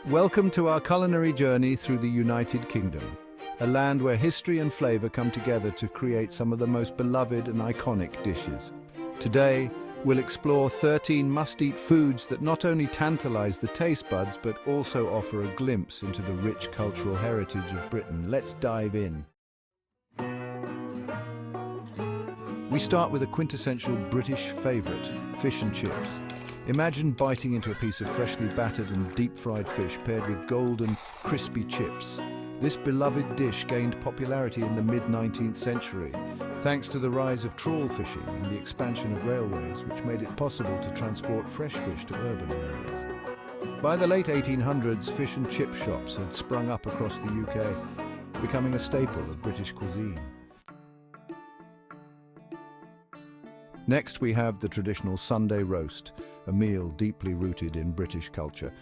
Welcome to our culinary journey through the United Kingdom, a land where history and flavor come together to create some of the most beloved and iconic dishes. Today, we'll explore 13 must-eat foods that not only tantalize the taste buds, but also offer a glimpse into the rich cultural heritage of Britain. Let's dive in. We start with a quintessential British favorite, fish and chips. Imagine biting into a piece of freshly battered and deep-fried fish paired with golden, crispy chips. This beloved dish gained popularity in the mid-19th century, thanks to the rise of trawl fishing and the expansion of railways, which made it possible to transport fresh fish to urban areas. By the late 1800s, fish and chip shops had sprung up across the UK, becoming a staple of British cuisine. Next, we have the traditional Sunday roast, a meal deeply rooted in British culture.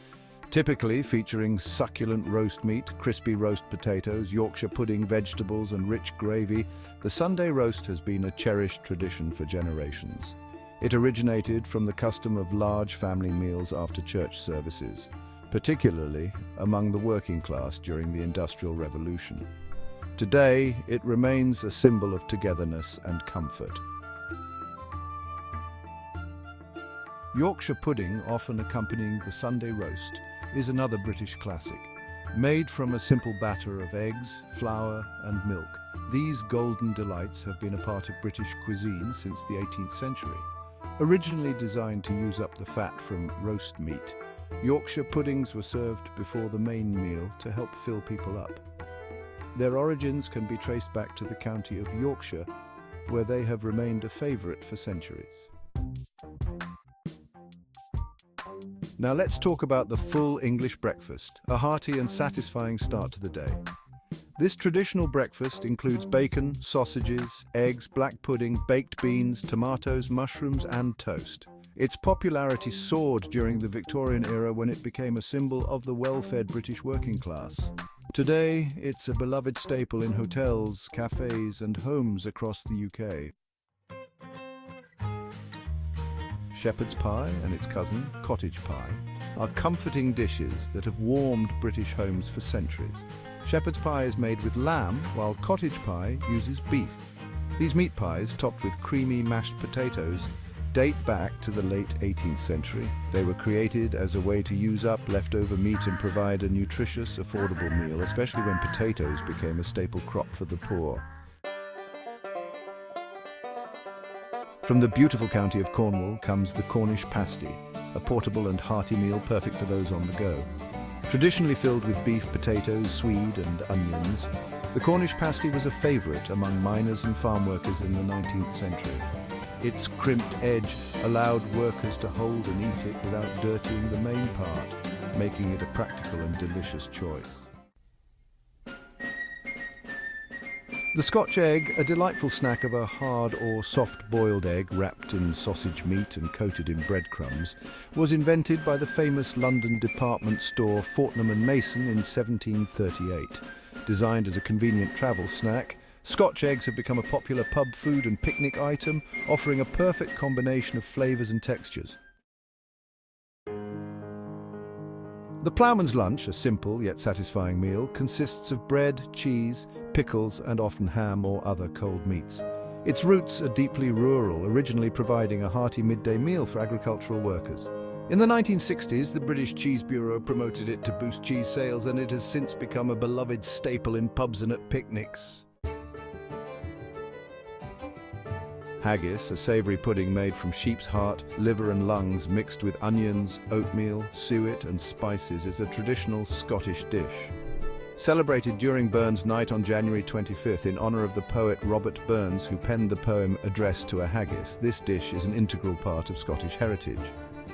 Typically featuring succulent roast meat, crispy roast potatoes, Yorkshire pudding, vegetables and rich gravy, the Sunday roast has been a cherished tradition for generations. It originated from the custom of large family meals after church services, particularly among the working class during the Industrial Revolution. Today, it remains a symbol of togetherness and comfort. Yorkshire pudding, often accompanying the Sunday roast, is another British classic. Made from a simple batter of eggs, flour and milk, these golden delights have been a part of British cuisine since the 18th century. Originally designed to use up the fat from roast meat, Yorkshire puddings were served before the main meal to help fill people up. Their origins can be traced back to the county of Yorkshire, where they have remained a favourite for centuries. Now let's talk about the full English breakfast, a hearty and satisfying start to the day. This traditional breakfast includes bacon, sausages, eggs, black pudding, baked beans, tomatoes, mushrooms and toast. Its popularity soared during the Victorian era when it became a symbol of the well-fed British working class. Today, it's a beloved staple in hotels, cafes and homes across the UK. Shepherd's pie and its cousin, cottage pie, are comforting dishes that have warmed British homes for centuries. Shepherd's pie is made with lamb, while cottage pie uses beef. These meat pies, topped with creamy mashed potatoes, date back to the late 18th century. They were created as a way to use up leftover meat and provide a nutritious, affordable meal, especially when potatoes became a staple crop for the poor. From the beautiful county of Cornwall comes the Cornish Pasty, a portable and hearty meal perfect for those on the go. Traditionally filled with beef, potatoes, swede and onions, the Cornish Pasty was a favourite among miners and farm workers in the 19th century. Its crimped edge allowed workers to hold and eat it without dirtying the main part, making it a practical and delicious choice. The Scotch Egg, a delightful snack of a hard or soft-boiled egg wrapped in sausage meat and coated in breadcrumbs, was invented by the famous London department store Ploughman Mason in 1738. Designed as a convenient travel snack, Scotch eggs have become a popular pub food and picnic item, offering a perfect combination of flavours and textures. The Ploughman's lunch, a simple yet satisfying meal, consists of bread, cheese, pickles and often ham or other cold meats. Its roots are deeply rural, originally providing a hearty midday meal for agricultural workers. In the 1960s, the British Cheese Bureau promoted it to boost cheese sales, and it has since become a beloved staple in pubs and at picnics. Haggis, a savoury pudding made from sheep's heart, liver and lungs mixed with onions, oatmeal, suet and spices, is a traditional Scottish dish. Celebrated during Burns Night on January 25th in honour of the poet Robert Burns, who penned the poem addressed to a haggis, this dish is an integral part of Scottish heritage.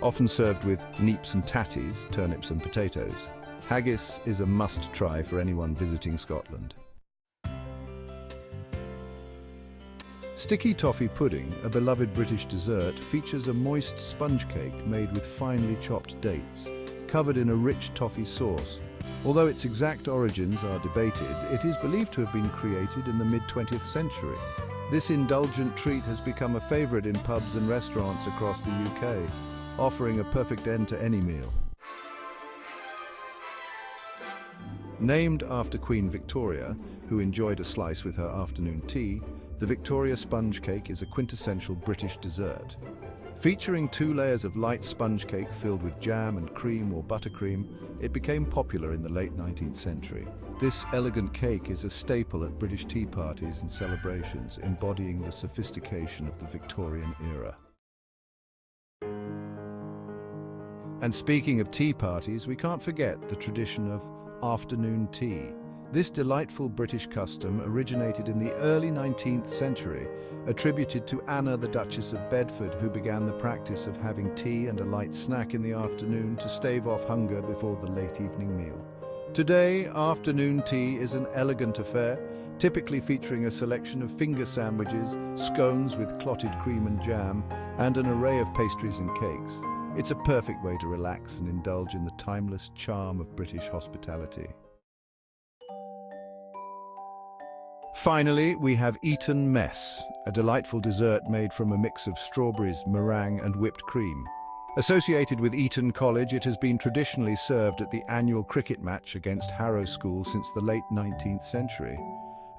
Often served with neeps and tatties, turnips and potatoes, haggis is a must-try for anyone visiting Scotland. Sticky Toffee Pudding, a beloved British dessert, features a moist sponge cake made with finely chopped dates, covered in a rich toffee sauce. Although its exact origins are debated, it is believed to have been created in the mid-20th century. This indulgent treat has become a favourite in pubs and restaurants across the UK, offering a perfect end to any meal. Named after Queen Victoria, who enjoyed a slice with her afternoon tea, the Victoria sponge cake is a quintessential British dessert. Featuring 2 layers of light sponge cake filled with jam and cream or buttercream, it became popular in the late 19th century. This elegant cake is a staple at British tea parties and celebrations, embodying the sophistication of the Victorian era. And speaking of tea parties, we can't forget the tradition of afternoon tea. This delightful British custom originated in the early 19th century, attributed to Anna, the Duchess of Bedford, who began the practice of having tea and a light snack in the afternoon to stave off hunger before the late evening meal. Today, afternoon tea is an elegant affair, typically featuring a selection of finger sandwiches, scones with clotted cream and jam, and an array of pastries and cakes. It's a perfect way to relax and indulge in the timeless charm of British hospitality. Finally, we have Eton Mess, a delightful dessert made from a mix of strawberries, meringue, and whipped cream. Associated with Eton College, it has been traditionally served at the annual cricket match against Harrow School since the late 19th century.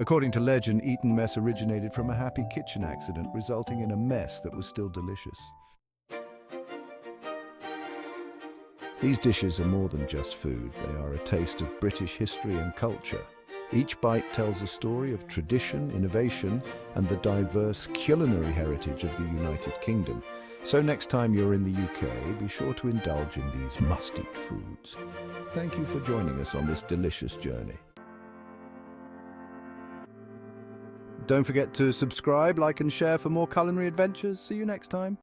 According to legend, Eton Mess originated from a happy kitchen accident, resulting in a mess that was still delicious. These dishes are more than just food. They are a taste of British history and culture. Each bite tells a story of tradition, innovation, and the diverse culinary heritage of the United Kingdom. So next time you're in the UK, be sure to indulge in these must-eat foods. Thank you for joining us on this delicious journey. Don't forget to subscribe, like, and share for more culinary adventures. See you next time.